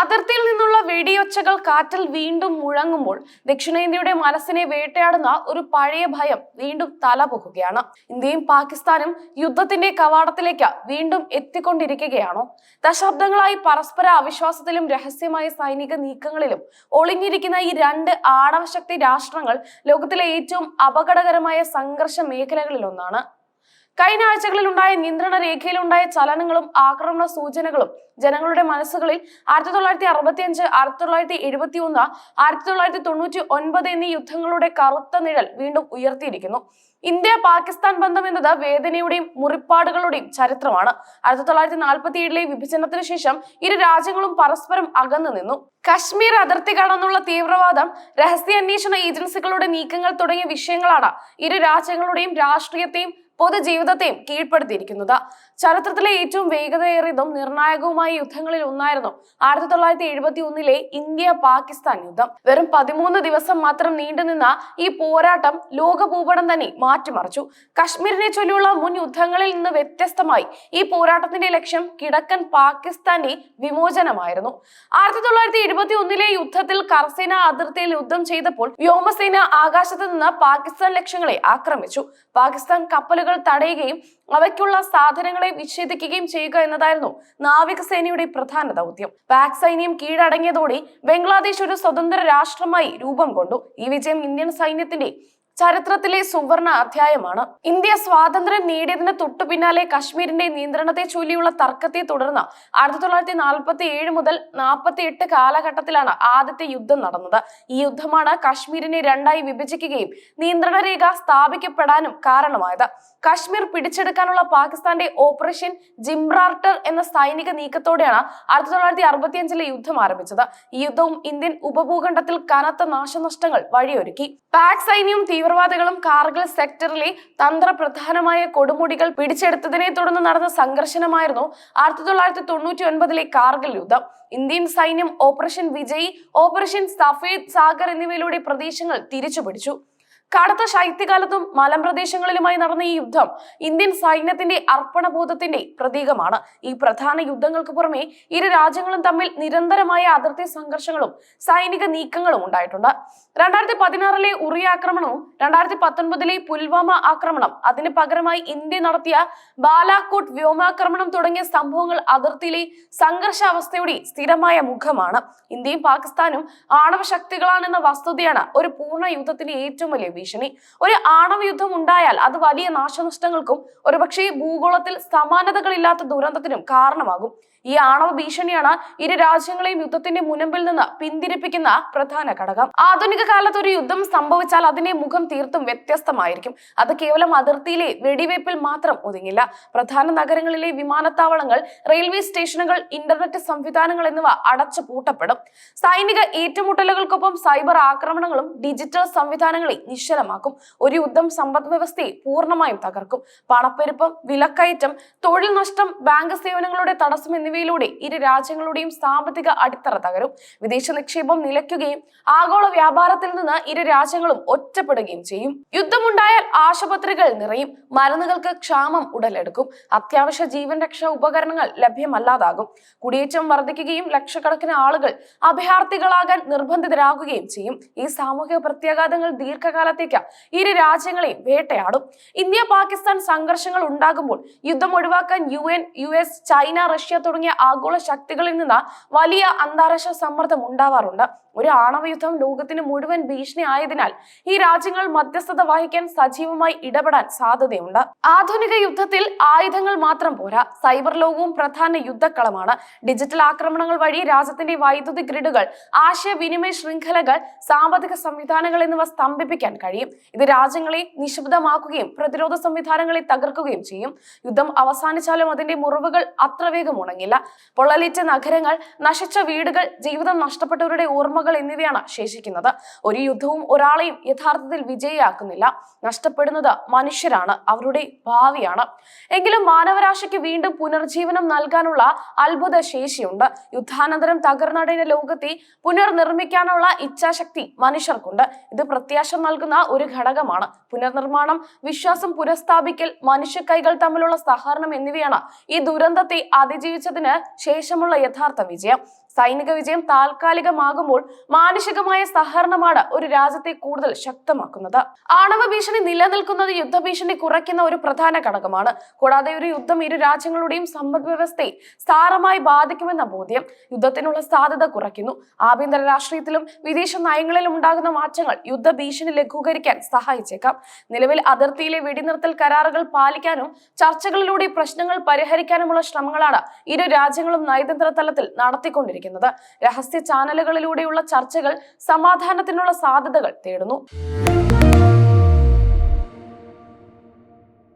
അതിർത്തിയിൽ നിന്നുള്ള വെടിയൊച്ചകൾ കാറ്റിൽ വീണ്ടും മുഴങ്ങുമ്പോൾ ദക്ഷിണേന്ത്യയുടെ മനസ്സിനെ വേട്ടയാടുന്ന ഒരു പഴയ ഭയം വീണ്ടും തലപൊക്കുകയാണ്. ഇന്ത്യയും പാകിസ്ഥാനും യുദ്ധത്തിന്റെ കവാടത്തിലേക്ക് വീണ്ടും എത്തിക്കൊണ്ടിരിക്കുകയാണോ? ദശാബ്ദങ്ങളായി പരസ്പര അവിശ്വാസത്തിലും രഹസ്യമായ സൈനിക നീക്കങ്ങളിലും ഒളിഞ്ഞിരിക്കുന്ന ഈ രണ്ട് ആണവശക്തി രാഷ്ട്രങ്ങൾ ലോകത്തിലെ ഏറ്റവും അപകടകരമായ സംഘർഷ മേഖലകളിലൊന്നാണ്. കഴിഞ്ഞ ആഴ്ചകളിൽ ഉണ്ടായ നിയന്ത്രണ രേഖയിലുണ്ടായ ചലനങ്ങളും ആക്രമണ സൂചനകളും ജനങ്ങളുടെ മനസ്സുകളിൽ 1965, 1971, 1999 എന്നീ യുദ്ധങ്ങളുടെ കറുത്ത നിഴൽ വീണ്ടും ഉയർത്തിയിരിക്കുന്നു. ഇന്ത്യ പാകിസ്ഥാൻ ബന്ധം എന്നത് വേദനയുടെയും മുറിപ്പാടുകളുടെയും ചരിത്രമാണ്. 1947 വിഭജനത്തിന് ശേഷം ഇരു രാജ്യങ്ങളും പരസ്പരം അകന്നു നിന്നു. കശ്മീർ അതിർത്തി കടന്നുള്ള തീവ്രവാദം, രഹസ്യാന്വേഷണ ഏജൻസികളുടെ നീക്കങ്ങൾ തുടങ്ങിയ വിഷയങ്ങളാണ് ഇരു രാജ്യങ്ങളുടെയും രാഷ്ട്രീയത്തെയും പൊതുജീവിതത്തെയും കീഴ്പ്പെടുത്തിയിരിക്കുന്നത്. ചരിത്രത്തിലെ ഏറ്റവും വേഗതയേറിയതും നിർണായകവുമായ യുദ്ധങ്ങളിൽ ഒന്നായിരുന്നു 1971 ഇന്ത്യ പാകിസ്ഥാൻ യുദ്ധം. വെറും 13 ദിവസം മാത്രം നീണ്ടുനിന്ന ഈ പോരാട്ടം ലോക ഭൂപടം തന്നെ മാറ്റിമറിച്ചു. കശ്മീരിനെ ചൊല്ലിയുള്ള മുൻ യുദ്ധങ്ങളിൽ നിന്ന് വ്യത്യസ്തമായി ഈ പോരാട്ടത്തിന്റെ ലക്ഷ്യം കിഴക്കൻ പാകിസ്ഥാന്റെ വിമോചനമായിരുന്നു. 1971 യുദ്ധത്തിൽ കരസേന അതിർത്തിയിൽ യുദ്ധം ചെയ്തപ്പോൾ വ്യോമസേന ആകാശത്ത് നിന്ന് പാകിസ്ഥാൻ ലക്ഷ്യങ്ങളെ ആക്രമിച്ചു. പാകിസ്ഥാൻ കപ്പലുകൾ തടയുകയും അവയ്ക്കുള്ള സാധനങ്ങളെ വിച്ഛേദിക്കുകയും ചെയ്യുക എന്നതായിരുന്നു നാവികസേനയുടെ പ്രധാന ദൗത്യം. പാക് സൈന്യം കീഴടങ്ങിയതോടെ ബംഗ്ലാദേശ് ഒരു സ്വതന്ത്ര രാഷ്ട്രമായി രൂപം കൊണ്ടു. ഈ വിജയം ഇന്ത്യൻ സൈന്യത്തിന്റെ ചരിത്രത്തിലെ സുവർണ അധ്യായമാണ്. ഇന്ത്യ സ്വാതന്ത്ര്യം നേടിയതിന് തൊട്ടു പിന്നാലെ കശ്മീരിന്റെ നിയന്ത്രണത്തെ ചൊല്ലിയുള്ള തർക്കത്തെ തുടർന്ന് 1947 മുതൽ 48 കാലഘട്ടത്തിലാണ് ആദ്യത്തെ യുദ്ധം നടന്നത്. ഈ യുദ്ധമാണ് കശ്മീരിനെ രണ്ടായി വിഭജിക്കുകയും നിയന്ത്രണ രേഖ സ്ഥാപിക്കപ്പെടാനും കാരണമായത്. കശ്മീർ പിടിച്ചെടുക്കാനുള്ള പാകിസ്ഥാന്റെ ഓപ്പറേഷൻ ജിംബ്രാൾട്ടർ എന്ന സൈനിക നീക്കത്തോടെയാണ് 1965 യുദ്ധം ആരംഭിച്ചത്. ഈ യുദ്ധവും ഇന്ത്യൻ ഉപഭൂഖണ്ഡത്തിൽ കനത്ത നാശനഷ്ടങ്ങൾ വഴിയൊരുക്കി. പാക് സൈന്യവും തീവ്രവാദികളും കാർഗിൽ സെക്ടറിലെ തന്ത്രപ്രധാനമായ കൊടുമുടികൾ പിടിച്ചെടുത്തതിനെ തുടർന്ന് നടന്ന സംഘർഷമായിരുന്നു 1999 കാർഗിൽ യുദ്ധം. ഇന്ത്യൻ സൈന്യം ഓപ്പറേഷൻ വിജയ്, ഓപ്പറേഷൻ സഫേദ് സാഗർ എന്നിവയിലൂടെ പ്രദേശങ്ങൾ തിരിച്ചുപിടിച്ചു. കടുത്ത ശൈത്യകാലത്തും മലമ്പ്രദേശങ്ങളിലുമായി നടന്ന ഈ യുദ്ധം ഇന്ത്യൻ സൈന്യത്തിന്റെ അർപ്പണബോധത്തിന്റെ പ്രതീകമാണ്. ഈ പ്രധാന യുദ്ധങ്ങൾക്ക് പുറമെ ഇരു രാജ്യങ്ങളും തമ്മിൽ നിരന്തരമായ അതിർത്തി സംഘർഷങ്ങളും സൈനിക നീക്കങ്ങളും ഉണ്ടായിട്ടുണ്ട്. 2016 ഉറി ആക്രമണവും 2019 പുൽവാമ ആക്രമണം, അതിന് പകരമായി ഇന്ത്യ നടത്തിയ ബാലാക്കോട്ട് വ്യോമാക്രമണം തുടങ്ങിയ സംഭവങ്ങൾ അതിർത്തിയിലെ സംഘർഷാവസ്ഥയുടെ സ്ഥിരമായ മുഖമാണ്. ഇന്ത്യയും പാകിസ്ഥാനും ആണവ ശക്തികളാണെന്ന വസ്തുതയാണ് ഒരു പൂർണ്ണ യുദ്ധത്തിന്റെ ഏറ്റവും വലിയ ഭീഷണി. ഒരു ആണവ യുദ്ധം ഉണ്ടായാൽ അത് വലിയ നാശനഷ്ടങ്ങൾക്കും ഒരുപക്ഷെ ഭൂഗോളത്തിൽ സമാനതകളില്ലാത്ത ദുരന്തത്തിനും കാരണമാകും. ഈ ആണവ ഭീഷണിയാണ് ഇരു രാജ്യങ്ങളെയും യുദ്ധത്തിന്റെ മുനമ്പിൽ നിന്ന് പിന്തിരിപ്പിക്കുന്ന പ്രധാന ഘടകം. ആധുനിക കാലത്ത് ഒരു യുദ്ധം സംഭവിച്ചാൽ അതിന്റെ മുഖം തീർത്തും വ്യത്യസ്തമായിരിക്കും. അത് കേവലം അതിർത്തിയിലെ വെടിവയ്പിൽ മാത്രം ഒതുങ്ങില്ല. പ്രധാന നഗരങ്ങളിലെ വിമാനത്താവളങ്ങൾ, റെയിൽവേ സ്റ്റേഷനുകൾ, ഇന്റർനെറ്റ് സംവിധാനങ്ങൾ എന്നിവ അടച്ചു പൂട്ടപ്പെടും. സൈനിക ഏറ്റുമുട്ടലുകൾക്കൊപ്പം സൈബർ ആക്രമണങ്ങളും ഡിജിറ്റൽ സംവിധാനങ്ങളെ നിശ്ചലമാക്കും. ഒരു യുദ്ധം സമ്പദ് വ്യവസ്ഥയെ പൂർണ്ണമായും തകർക്കും. പണപ്പെരുപ്പം, വിലക്കയറ്റം, തൊഴിൽ നഷ്ടം, ബാങ്ക് സേവനങ്ങളുടെ തടസ്സം എന്നിവയിലൂടെ ഇരു രാജ്യങ്ങളുടെയും സാമ്പത്തിക അടിത്തറ തകരും. വിദേശ നിക്ഷേപം നിലയ്ക്കുകയും ആഗോള വ്യാപാരത്തിൽ നിന്ന് ഇരു രാജ്യങ്ങളും ഒറ്റപ്പെടുകയും ചെയ്യും. യുദ്ധമുണ്ടായാൽ ആശുപത്രികൾ നിറയും, മരുന്നുകൾക്ക് ക്ഷാമം ഉടലെടുക്കും, അത്യാവശ്യ ജീവൻ രക്ഷാ ഉപകരണങ്ങൾ ലഭ്യമല്ലാതാകും. കുടിയേറ്റം വർദ്ധിക്കുകയും ലക്ഷക്കണക്കിന് ആളുകൾ അഭയാർത്ഥികളാകാൻ നിർബന്ധിതരാകുകയും ചെയ്യും. ഈ സാമൂഹിക പ്രത്യാഘാതങ്ങൾ ദീർഘകാലത്തേക്ക് ഇരു രാജ്യങ്ങളെയും വേട്ടയാടും. ഇന്ത്യ പാകിസ്ഥാൻ സംഘർഷങ്ങൾ ഉണ്ടാകുമ്പോൾ യുദ്ധം ഒഴിവാക്കാൻ UN, US, ചൈന, റഷ്യ തുടങ്ങിയ ആഗോള ശക്തികളിൽ നിന്ന് വലിയ അന്താരാഷ്ട്ര സമ്മർദ്ദം ഉണ്ടാവാറുണ്ട്. ഒരു ആണവ യുദ്ധം ലോകത്തിന് മുഴുവൻ ഭീഷണി ആയതിനാൽ ഈ രാജ്യങ്ങൾ മധ്യസ്ഥത വഹിക്കാൻ സജീവമായി ഇടപെടാൻ സാധ്യതയുണ്ട്. ആധുനിക യുദ്ധത്തിൽ ആയുധങ്ങൾ മാത്രം പോരാ, സൈബർ ലോകവും പ്രധാന യുദ്ധക്കളമാണ്. ഡിജിറ്റൽ ആക്രമണങ്ങൾ വഴി രാജ്യത്തിന്റെ വൈദ്യുതി ഗ്രിഡുകൾ, ആശയവിനിമയ ശൃംഖലകൾ, സാമ്പത്തിക സംവിധാനങ്ങൾ എന്നിവ സ്തംഭിപ്പിക്കാൻ കഴിയും. ഇത് രാജ്യങ്ങളെ നിശബ്ദമാക്കുകയും പ്രതിരോധ സംവിധാനങ്ങളെ തകർക്കുകയും ചെയ്യും. യുദ്ധം അവസാനിച്ചാലും അതിന്റെ മുറിവുകൾ അത്ര വേഗം ഉണങ്ങില്ല. പൊള്ളലേറ്റ നഗരങ്ങൾ, നശിച്ച വീടുകൾ, ജീവിതം നഷ്ടപ്പെട്ടവരുടെ ഓർമ്മകൾ എന്നിവയാണ് ശേഷിക്കുന്നത്. ഒരു യുദ്ധവും ഒരാളെയും യഥാർത്ഥത്തിൽ വിജയിയാക്കുന്നില്ല. നഷ്ടപ്പെടുന്നത് മനുഷ്യരാണ്, അവരുടെ ഭാവിയാണ്. എങ്കിലും മാനവരാശിക്ക് വീണ്ടും പുനർജീവനം നൽകാനുള്ള അത്ഭുത ശേഷിയുണ്ട്. യുദ്ധാനന്തരം തകർന്നടയുന്ന ലോകത്തെ പുനർനിർമ്മിക്കാനുള്ള ഇച്ഛാശക്തി മനുഷ്യർക്കുണ്ട്. ഇത് പ്രത്യാശ നൽകുന്ന ഒരു ഘടകമാണ്. പുനർനിർമ്മാണം, വിശ്വാസം പുനഃസ്ഥാപിക്കൽ, മനുഷ്യ കൈകൾ തമ്മിലുള്ള സഹകരണം എന്നിവയാണ് ഈ ദുരന്തത്തെ അതിജീവിച്ചതിന് ശേഷമുള്ള യഥാർത്ഥ വിജയം. സൈനിക വിജയം താൽക്കാലികമാകുമ്പോൾ മാനുഷികമായ സഹകരണമാണ് ഒരു രാജ്യത്തെ കൂടുതൽ ശക്തമാക്കുന്നത്. ആണവ ഭീഷണി നിലനിൽക്കുന്നത് യുദ്ധഭീഷണി കുറയ്ക്കുന്ന ഒരു പ്രധാന ഘടകമാണ്. കൂടാതെ ഒരു യുദ്ധം ഇരു രാജ്യങ്ങളുടെയും സമ്പദ് വ്യവസ്ഥയെ സാരമായി ബാധിക്കുമെന്ന ബോധ്യം യുദ്ധത്തിനുള്ള സാധ്യത കുറയ്ക്കുന്നു. ആഭ്യന്തര രാഷ്ട്രീയത്തിലും വിദേശ നയങ്ങളിലും ഉണ്ടാകുന്ന മാറ്റങ്ങൾ യുദ്ധഭീഷണി ലഘൂകരിക്കാൻ സഹായിച്ചേക്കാം. നിലവിൽ അതിർത്തിയിലെ വെടിനിർത്തൽ കരാറുകൾ പാലിക്കാനും ചർച്ചകളിലൂടെ പ്രശ്നങ്ങൾ പരിഹരിക്കാനുമുള്ള ശ്രമങ്ങളാണ് ഇരു രാജ്യങ്ങളും നയതന്ത്ര തലത്തിൽ നടത്തിക്കൊണ്ടിരിക്കുന്നത്. രഹസ്യ ചാനലുകളിലൂടെയുള്ള ചർച്ചകൾ സമാധാനത്തിനുള്ള സാധ്യതകൾ തേടുന്നു.